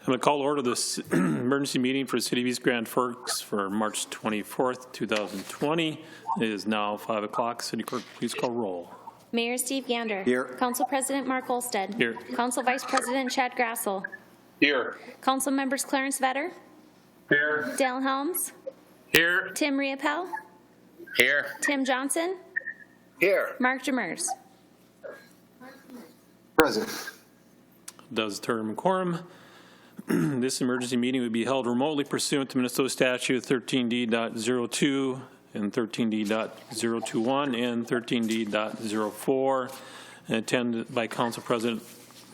I'm going to call order this emergency meeting for the City of East Grand Forks for March 24th, 2020. It is now 5 o'clock. City Clerk, please call roll. Mayor Steve Gander. Here. Council President Mark Olstad. Here. Council Vice President Chad Grassel. Here. Council Members Clarence Vetter. Here. Dale Helms. Here. Tim Riopel. Here. Tim Johnson. Here. Mark Demers. Present. Does term quorum. This emergency meeting would be held remotely pursuant to Minnesota Statute 13D.02 and 13D.021 and 13D.04 and attended by Council President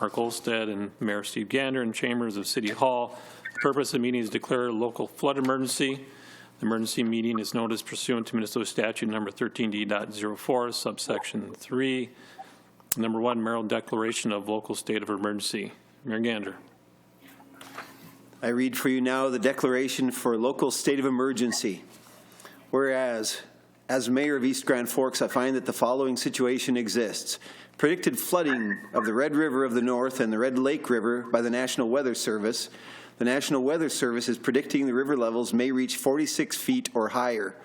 Mark Olstad and Mayor Steve Gander in chambers of City Hall. The purpose of the meeting is to declare a local flood emergency. The emergency meeting is noticed pursuant to Minnesota Statute number 13D.04 subsection 3. Number 1, Mayoral Declaration of Local State of Emergency. Mayor Gander. I read for you now the declaration for local state of emergency. Whereas, as mayor of East Grand Forks, I find that the following situation exists. Predicted flooding of the Red River of the North and the Red Lake River by the National Weather Service. The National Weather Service is predicting the river levels may reach 46 feet or higher.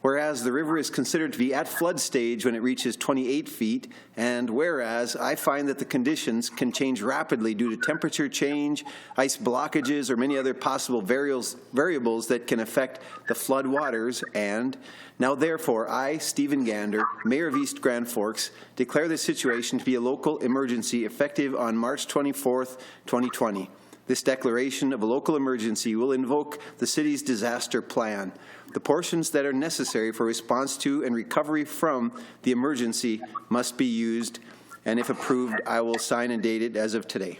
Whereas the river is considered to be at flood stage when it reaches 28 feet, and whereas I find that the conditions can change rapidly due to temperature change, ice blockages, or many other possible variables that can affect the flood waters, and now therefore I, Stephen Gander, Mayor of East Grand Forks, declare this situation to be a local emergency effective on March 24th, 2020. This declaration of a local emergency will invoke the city's disaster plan. The portions that are necessary for response to and recovery from the emergency must be used, and if approved, I will sign and date it as of today.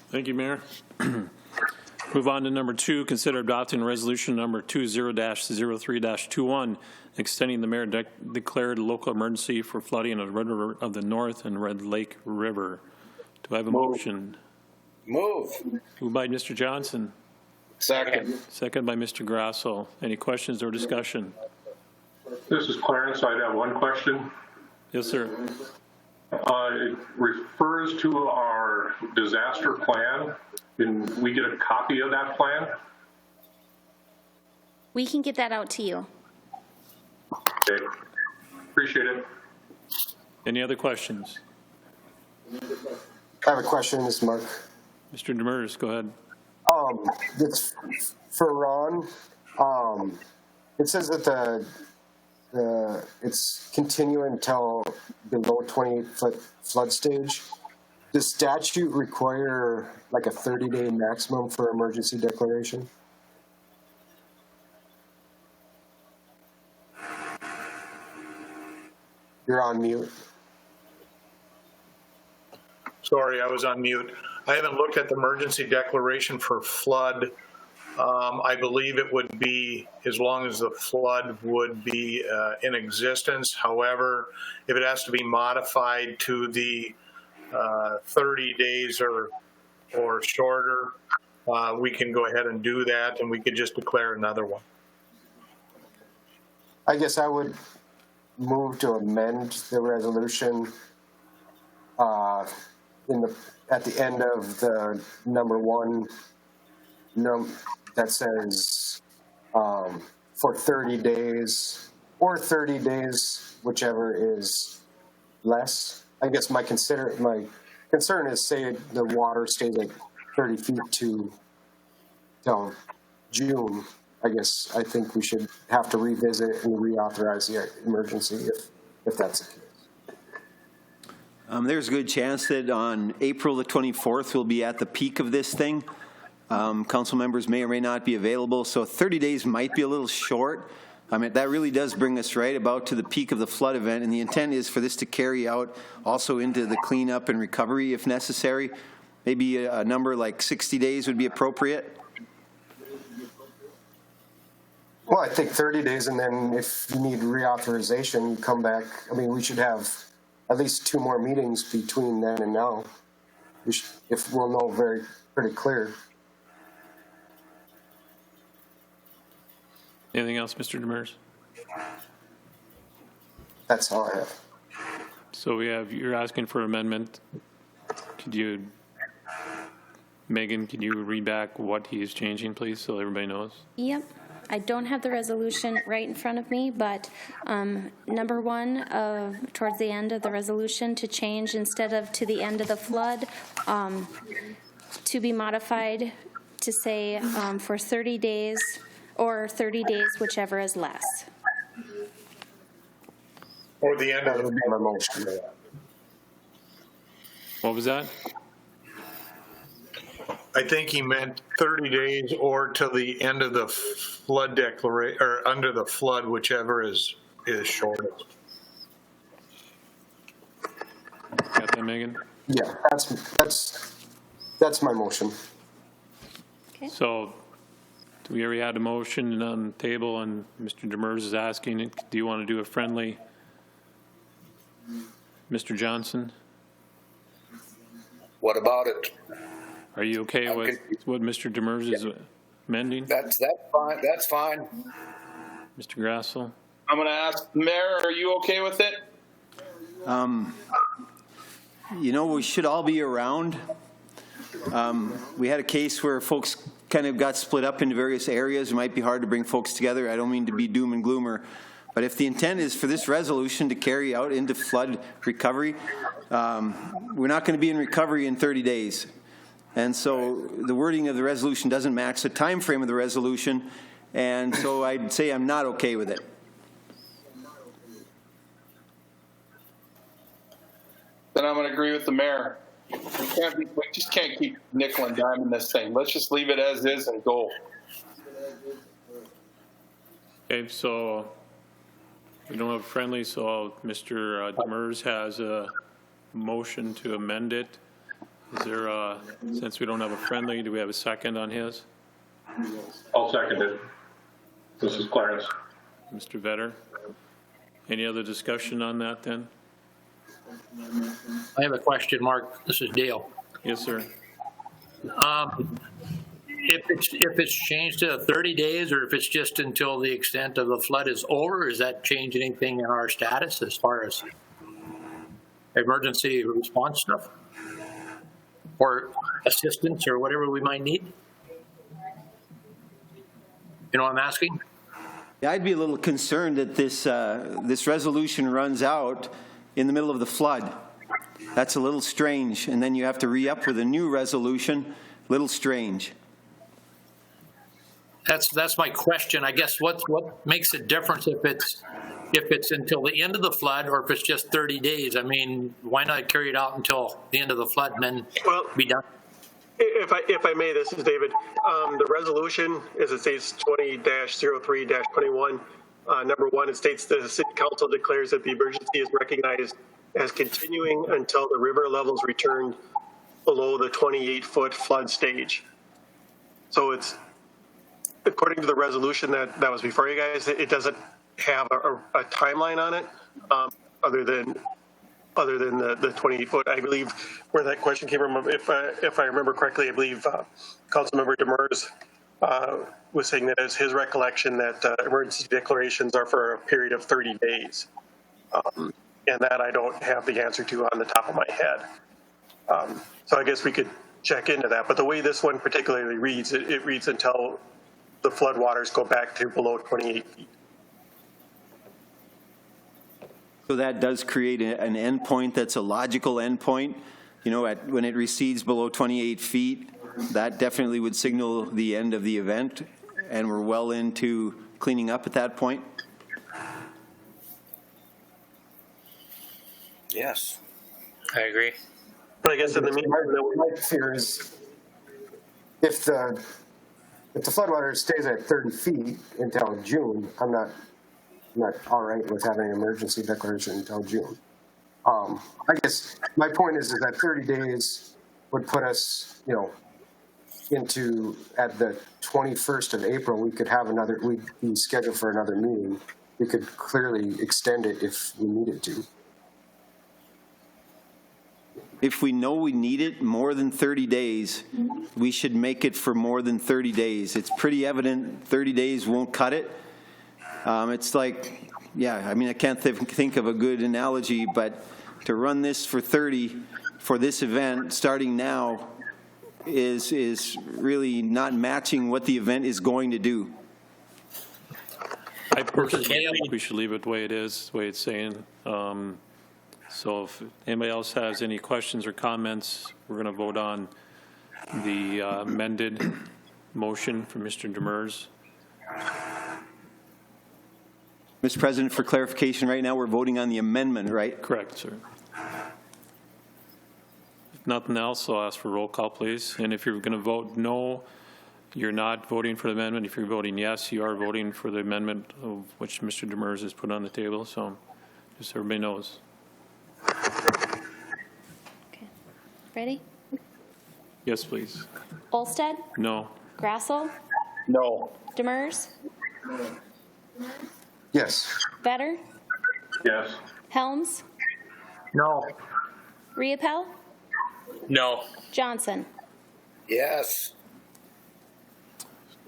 Thank you, Mayor. Move on to number 2, consider adopting resolution number 20-03-21, extending the mayor declared local emergency for flooding of the Red River of the North and Red Lake River. Do I have a motion? Move. Moved by Mr. Johnson. Second. Second by Mr. Grassel. Any questions or discussion? This is Clarence. I have one question. Yes, sir. It refers to our disaster plan. Can we get a copy of that plan? We can get that out to you. Okay. Appreciate it. Any other questions? I have a question, Mr. Mark. Mr. Demers, go ahead. It's for Ron. It says that it's continuing until below 28-foot flood stage. Does statute require like a 30-day maximum for emergency declaration? You're on mute. Sorry, I was on mute. I haven't looked at the emergency declaration for flood. I believe it would be as long as the flood would be in existence. However, if it has to be modified to the 30 days or shorter, we can go ahead and do that, and we could just declare another one. I guess I would move to amend the resolution at the end of the number 1 that says for 30 days or 30 days, whichever is less. I guess my concern is, say the water stays at 30 feet till June. I guess I think we should have to revisit and reauthorize the emergency if that's the case. There's a good chance that on April the 24th we'll be at the peak of this thing. Council members may or may not be available, so 30 days might be a little short. I mean, that really does bring us right about to the peak of the flood event, and the intent is for this to carry out also into the cleanup and recovery if necessary. Maybe a number like 60 days would be appropriate. Well, I think 30 days, and then if you need reauthorization, you come back. I mean, we should have at least 2 more meetings between then and now, if we'll know pretty clear. Anything else, Mr. Demers? That's all I have. So you're asking for amendment. Could you Megan, can you read back what he is changing, please, so everybody knows? Yep. I don't have the resolution right in front of me, but number one, towards the end of the resolution, to change instead of to the end of the flood, to be modified to say for 30 days or 30 days, whichever is less. Or the end That of would be my motion. What was that? I think he meant 30 days or till the end of the flood declaration, or under the flood, whichever is shortest. Got that, Megan? Yeah, that's my motion. Okay. So, we already had a motion on the table, and Mr. Demers is asking, do you want to do a friendly? Mr. Johnson, What about it? are you okay with what Mr. Demers is amending? That's fine. That's fine. Mr. Grassel? I'm going to ask the mayor, are you okay with it? You know, we should all be around. We had a case where folks kind of got split up into various areas. It might be hard to bring folks together. I don't mean to be doom and gloomer. But if the intent is for this resolution to carry out into flood recovery, we're not going to be in recovery in 30 days. And so the wording of the resolution doesn't match the time frame of the resolution. And so I'd say I'm not okay with it. Then I'm going to agree with the mayor. We just can't keep nickel and diming this thing. Let's just leave it as is and go. Okay, so we don't have a friendly, so Mr. Demers has a motion to amend it. Is there a, since we don't have a friendly, do we have a second on his? I'll second it. This is Clarence. Mr. Vetter? Any other discussion on that then? I have a question, Mark. This is Dale. Yes, sir. If it's changed to 30 days, or if it's just until the extent of the flood is over, does that change anything in our status as far as emergency response stuff? Or assistance or whatever we might need? You know what I'm asking? Yeah, I'd be a little concerned that this resolution runs out in the middle of the flood. That's a little strange. And then you have to re-up with a new resolution. Little strange. That's my question. I guess what makes it different if it's until the end of the flood or if it's just 30 days? I mean, why not carry it out until the end of the flood and then be done? If I may, this is David. The resolution, as it states 20-03-21, number one, it states the City Council declares that the emergency is recognized as continuing until the river levels return below the 28-foot flood stage. So it's, according to the resolution that was before you guys, it doesn't have a timeline on it other than the 28-foot. I believe where that question came from, if I remember correctly, I believe Councilmember Demers was saying that it's his recollection that emergency declarations are for a period of 30 days. And that I don't have the answer to on the top of my head. So I guess we could check into that. But the way this one particularly reads, it reads until the flood waters go back to below 28 feet. So that does create an endpoint that's a logical endpoint. You know, when it recedes below 28 feet, that definitely would signal the end of the event, and we're well into cleaning up at that point. Yes. I agree. But I guess in the meantime, My fear is if the floodwater stays at 30 feet until June, I'm not all right with having an emergency declaration until June. I guess my point is that 30 days would put us, into at the 21st of April. We could have we'd be scheduled for another meeting. We could clearly extend it if we needed to. If we know we need it more than 30 days, we should make it for more than 30 days. It's pretty evident 30 days won't cut it. It's like, I mean, I can't think of a good analogy, but to run this for 30 for this event starting now is really not matching what the event is going to do. I personally think we should leave it the way it is, the way it's saying. So if anybody else has any questions or comments, we're going to vote on the amended motion from Mr. Demers. Mr. President, for clarification, right now we're voting on the amendment, right? Correct, sir. If nothing else, I'll ask for roll call, please. And if you're going to vote no, you're not voting for the amendment. If you're voting yes, you are voting for the amendment of which Mr. Demers has put on the table. So just so everybody knows. Okay. Ready? Yes, please. Olstad? No. Grassel? No. Demers? Yes. Vetter? Yes. Helms? No. Riepel? No. Johnson? Yes.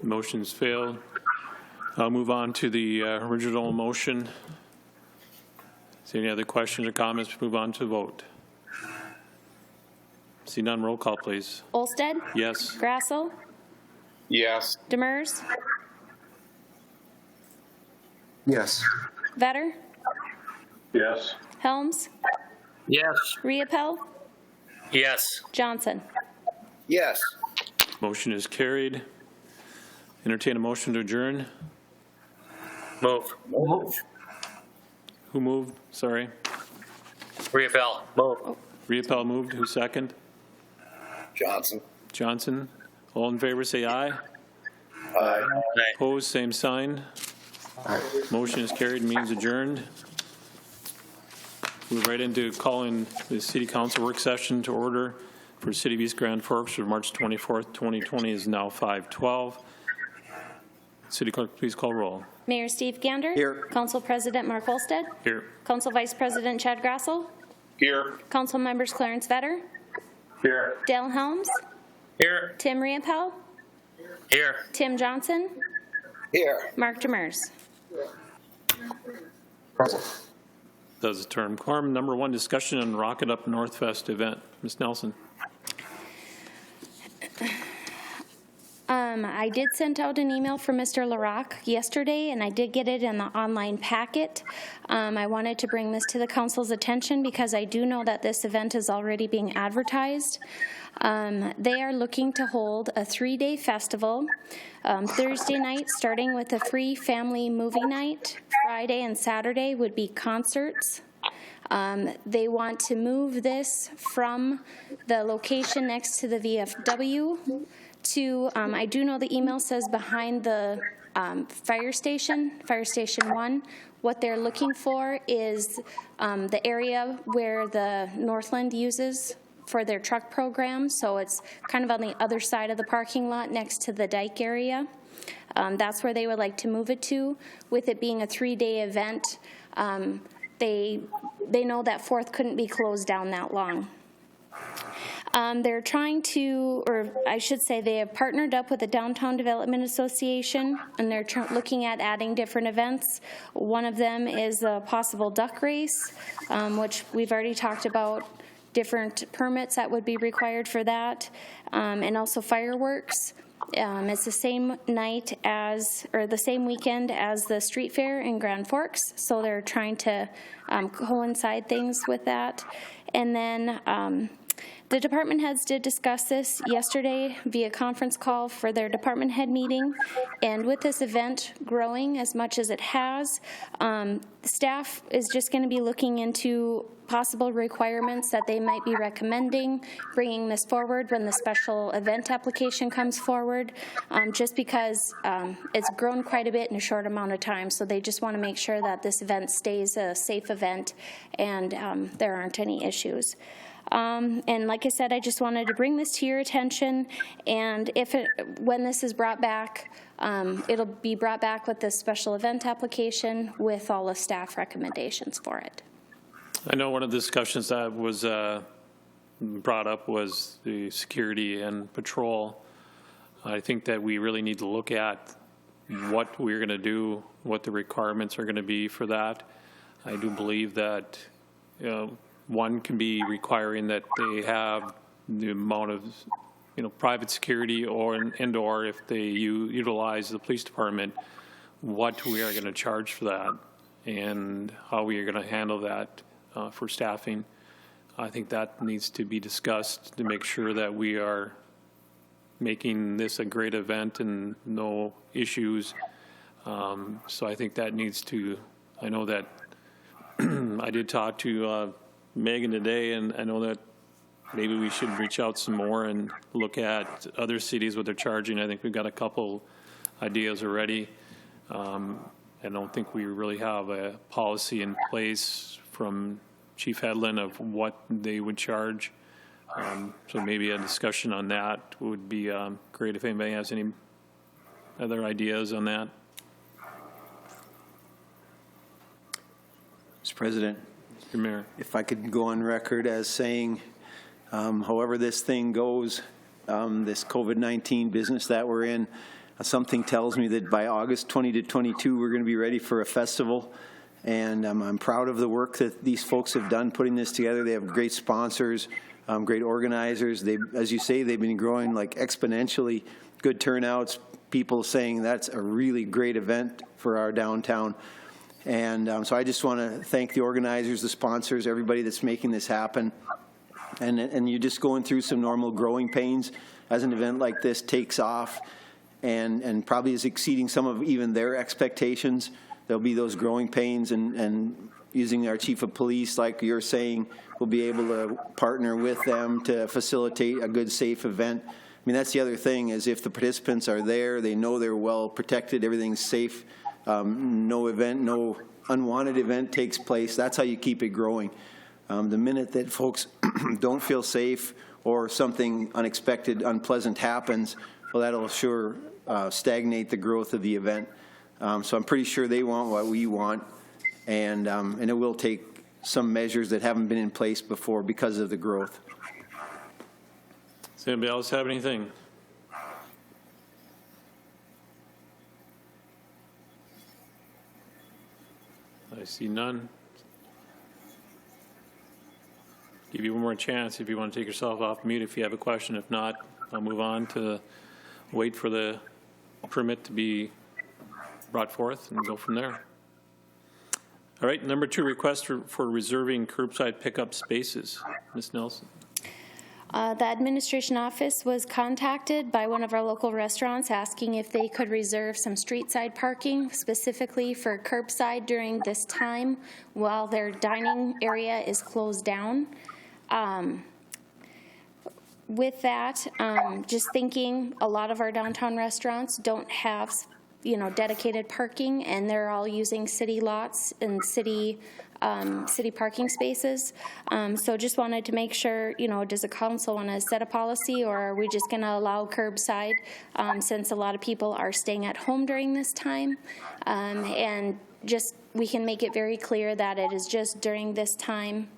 Motion's failed. I'll move on to the original motion. Is there any other questions or comments? Move on to the vote. See none, roll call, please. Olstad? Yes. Grassel? Yes. Demers? Yes. Vetter? Yes. Helms? Yes. Riepel? Yes. Johnson? Yes. Motion is carried. Entertain a motion to adjourn. Move. Move. Who moved? Sorry. Riepel. Move. Riepel moved. Who second? Johnson. Johnson. All in favor, say aye. Aye. Opposed, same sign. Motion is carried, means adjourned. Move right into calling the City Council work session to order for City of East Grand Forks for March 24th, 2020 is now 5:12. City Clerk, please call roll. Mayor Steve Gander? Here. Council President Mark Olstad? Here. Council Vice President Chad Grassel? Here. Council members Clarence Vetter? Here. Dale Helms? Here. Tim Riepel? Here. Tim Johnson? Here. Mark Demers? Present. Does the term quorum. Number one, discussion on Rocket Up North Fest event. Ms. Nelson. I did send out an email for Mr. LaRock yesterday, and I did get it in the online packet. I wanted to bring this to the council's attention because I do know that this event is already being advertised. They are looking to hold a 3-day festival. Thursday night, starting with a free family movie night. Friday and Saturday would be concerts. They want to move this from the location next to the VFW to, I do know the email says behind the fire station 1. What they're looking for is the area where the Northland uses for their truck program. So it's kind of on the other side of the parking lot next to the dike area. That's where they would like to move it to. With it being a 3-day event, they know that 4th couldn't be closed down that long. They're trying to, or I should say, they have partnered up with the Downtown Development Association, and they're looking at adding different events. One of them is a possible duck race, which we've already talked about, different permits that would be required for that, and also fireworks. It's the same night as, or the same weekend as the street fair in Grand Forks, so they're trying to coincide things with that. And then the department heads did discuss this yesterday via conference call for their department head meeting. And with this event growing as much as it has, staff is just going to be looking into possible requirements that they might be recommending, bringing this forward when the special event application comes forward, just because it's grown quite a bit in a short amount of time. So they just want to make sure that this event stays a safe event and there aren't any issues. And like I said, I just wanted to bring this to your attention, and when this is brought back, it'll be brought back with this special event application with all the staff recommendations for it. I know one of the discussions that was brought up was the security and patrol. I think that we really need to look at what we're going to do, what the requirements are going to be for that. I do believe that one can be requiring that they have the amount of private security or if they utilize the police department, what we are going to charge for that and how we are going to handle that for staffing. I think that needs to be discussed to make sure that we are making this a great event and no issues. So I think that needs to, I know that I did talk to Megan today, and I know that maybe we should reach out some more and look at other cities, what they're charging. I think we've got a couple ideas already. I don't think we really have a policy in place from Chief Hedlund of what they would charge. So maybe a discussion on that would be great if anybody has any other ideas on that. Mr. President, Mr. Mayor. if I could go on record as saying, however this thing goes, this COVID-19 business that we're in, something tells me that by August 20 to 22, we're going to be ready for a festival. And I'm proud of the work that these folks have done putting this together. They have great sponsors, great organizers. They, as you say, they've been growing like exponentially, good turnouts, people saying that's a really great event for our downtown. And so I just want to thank the organizers, the sponsors, everybody that's making this happen. And you're just going through some normal growing pains as an event like this takes off and probably is exceeding some of even their expectations. There'll be those growing pains, and using our chief of police, like you're saying, we'll be able to partner with them to facilitate a good, safe event. I mean, that's the other thing, is if the participants are there, they know they're well protected, everything's safe, no unwanted event takes place. That's how you keep it growing. The minute that folks don't feel safe or something unexpected, unpleasant happens, well, that'll sure stagnate the growth of the event. So I'm pretty sure they want what we want, and it will take some measures that haven't been in place before because of the growth. Does anybody else have anything? I see none. Give you one more chance if you want to take yourself off mute if you have a question. If not, I'll move on to wait for the permit to be brought forth and go from there. All right, number 2, request for reserving curbside pickup spaces. Ms. Nelson. The administration office was contacted by one of our local restaurants asking if they could reserve some street side parking specifically for curbside during this time while their dining area is closed down. With that, just thinking, a lot of our downtown restaurants don't have dedicated parking, and they're all using city lots and city parking spaces. So just wanted to make sure, does the council want to set a policy, or are we just going to allow curbside since a lot of people are staying at home during this time? And just, we can make it very clear that it is just during this time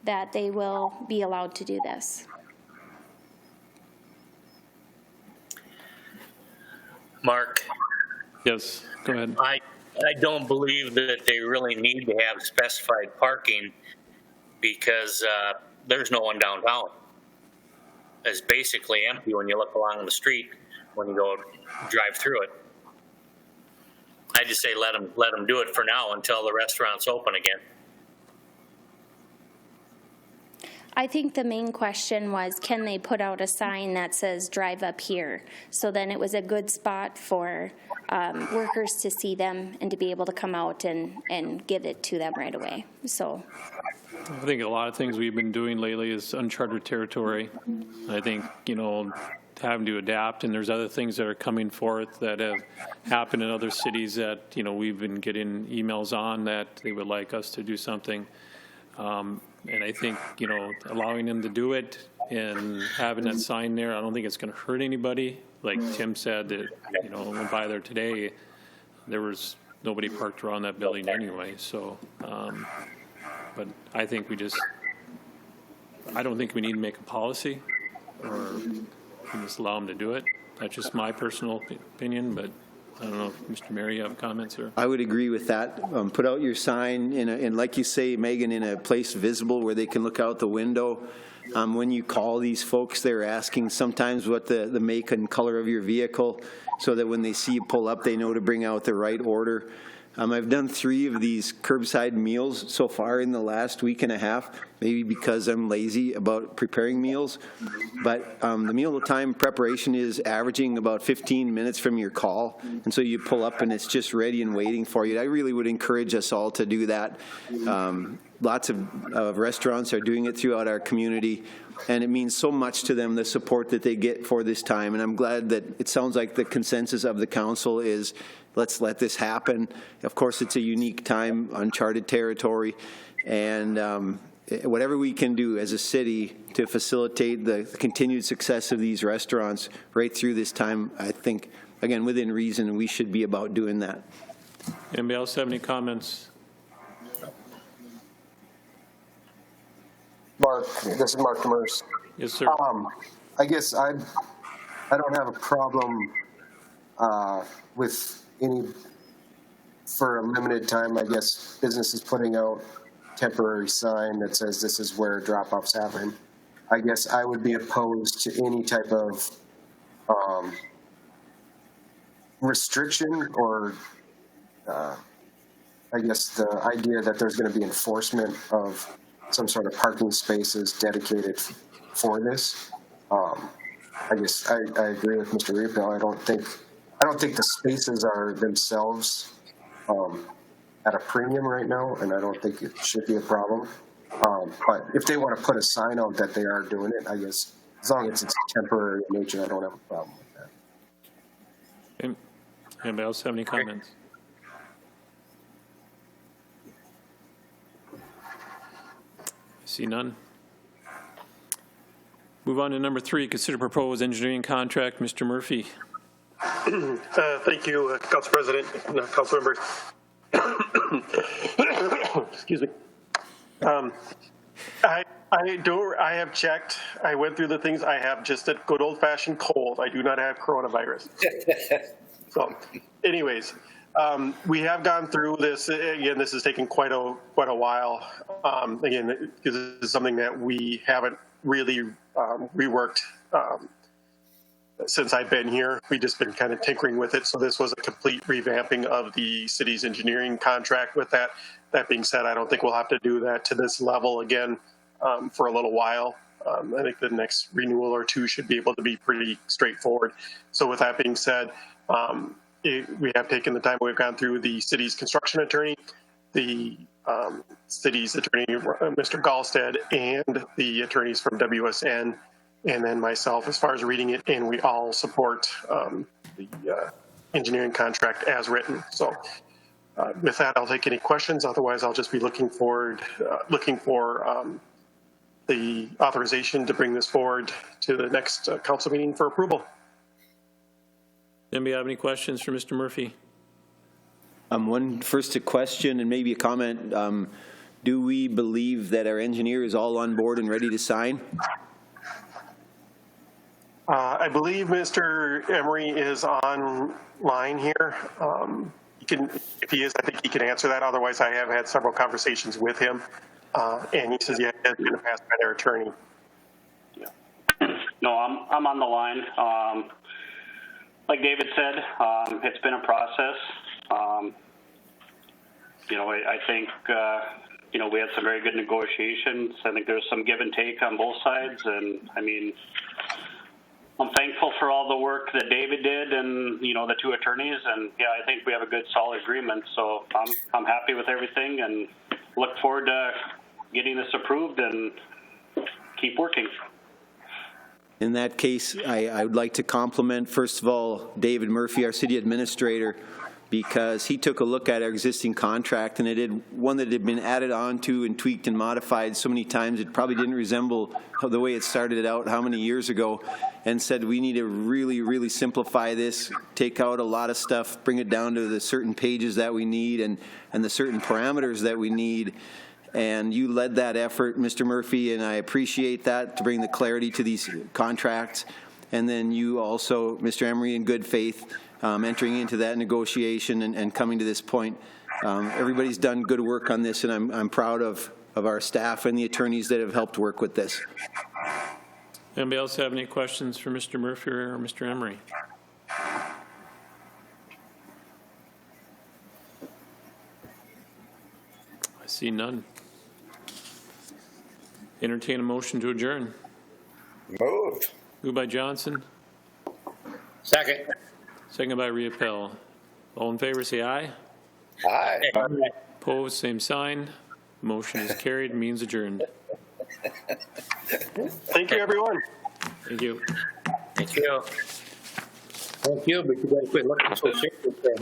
that they will be allowed to do this. Mark. Yes, go ahead. I don't believe that they really need to have specified parking because there's no one downtown. It's basically empty when you look along the street when you go drive through it. I just say let them do it for now until the restaurant's open again. I think the main question was, can they put out a sign that says drive up here? So then it was a good spot for workers to see them and to be able to come out and give it to them right away. So I think a lot of things we've been doing lately is uncharted territory. I think, having to adapt, and there's other things that are coming forth that have happened in other cities that, we've been getting emails on that they would like us to do something. And I think, allowing them to do it and having that sign there, I don't think it's going to hurt anybody. Like Tim said, that, I went by there today, there was nobody parked around that building anyway. So, but I think I don't think we need to make a policy or just allow them to do it. That's just my personal opinion, but I don't know if Mr. Mayor, you have comments or? I would agree with that. Put out your sign in like you say, Megan, in a place visible where they can look out the window. When you call these folks, they're asking sometimes what the make and color of your vehicle, so that when they see you pull up, they know to bring out the right order. I've done 3 of these curbside meals so far in the last week and a half, maybe because I'm lazy about preparing meals. But the meal time preparation is averaging about 15 minutes from your call. And so you pull up and it's just ready and waiting for you. I really would encourage us all to do that. Lots of restaurants are doing it throughout our community. And it means so much to them, the support that they get for this time. And I'm glad that it sounds like the consensus of the council is, let's let this happen. Of course, it's a unique time, uncharted territory. And whatever we can do as a city to facilitate the continued success of these restaurants right through this time, I think, again, within reason, we should be about doing that. Anybody else have any comments? Mark, this is Mark Demers. Yes, sir. I guess I don't have a problem with any, for a limited time, I guess, businesses putting out temporary sign that says this is where drop-offs happen. I guess I would be opposed to any type of restriction or I guess the idea that there's going to be enforcement of some sort of parking spaces dedicated for this. I guess I agree with Mr. Reapel. I don't think the spaces are themselves at a premium right now, and I don't think it should be a problem. But if they want to put a sign out that they are doing it, I guess as long as it's temporary in nature, I don't have a problem with that. Anybody else have any comments? See none. Move on to number 3, consider proposed engineering contract. Mr. Murphy. Thank you, Council President, Council members. Excuse me. I have checked. I went through the things. I have just a good old-fashioned cold. I do not have coronavirus. So, anyways, we have gone through this. Again, this has taken quite a while. Again, because this is something that we haven't really reworked since I've been here. We've just been kind of tinkering with it. So this was a complete revamping of the city's engineering contract with that. That being said, I don't think we'll have to do that to this level again for a little while. I think the next renewal or 2 should be able to be pretty straightforward. So with that being said, we have taken the time. We've gone through the city's construction attorney, the city's attorney, Mr. Olstad, and the attorneys from WSN, and then myself as far as reading it, and we all support the engineering contract as written. So with that, I'll take any questions. Otherwise, I'll just be looking for the authorization to bring this forward to the next council meeting for approval. Anybody have any questions for Mr. Murphy? First a question and maybe a comment. Do we believe that our engineer is all on board and ready to sign? I believe Mr. Emery is online here. If he is, I think he can answer that. Otherwise, I have had several conversations with him, and he says, yeah, it's been passed by their attorney. No, I'm on the line. Like David said, it's been a process. I think, we had some very good negotiations. I think there's some give and take on both sides. And I mean, I'm thankful for all the work that David did and, the 2 attorneys. And yeah, I think we have a good solid agreement. So I'm happy with everything and look forward to getting this approved and keep working. In that case, I would like to compliment, first of all, David Murphy, our city administrator, because he took a look at our existing contract, and it had one that had been added on to and tweaked and modified so many times it probably didn't resemble the way it started out how many years ago, and said we need to really, really simplify this, take out a lot of stuff, bring it down to the certain pages that we need and the certain parameters that we need. And you led that effort, Mr. Murphy, and I appreciate that, to bring the clarity to these contracts. and then you also, Mr. Emery, in good faith, entering into that negotiation and coming to this point. Everybody's done good work on this, and I'm proud of our staff and the attorneys that have helped work with this. Anybody else have any questions for Mr. Murphy or Mr. Emery? I see none. Entertain a motion to adjourn. Moved. Moved by Johnson, Second. second by Riepel. All in favor, say aye. Aye. Opposed, same sign. Motion is carried, means adjourned. Thank you, everyone. Thank you. Thank you. Thank you, but you better quit looking so serious there.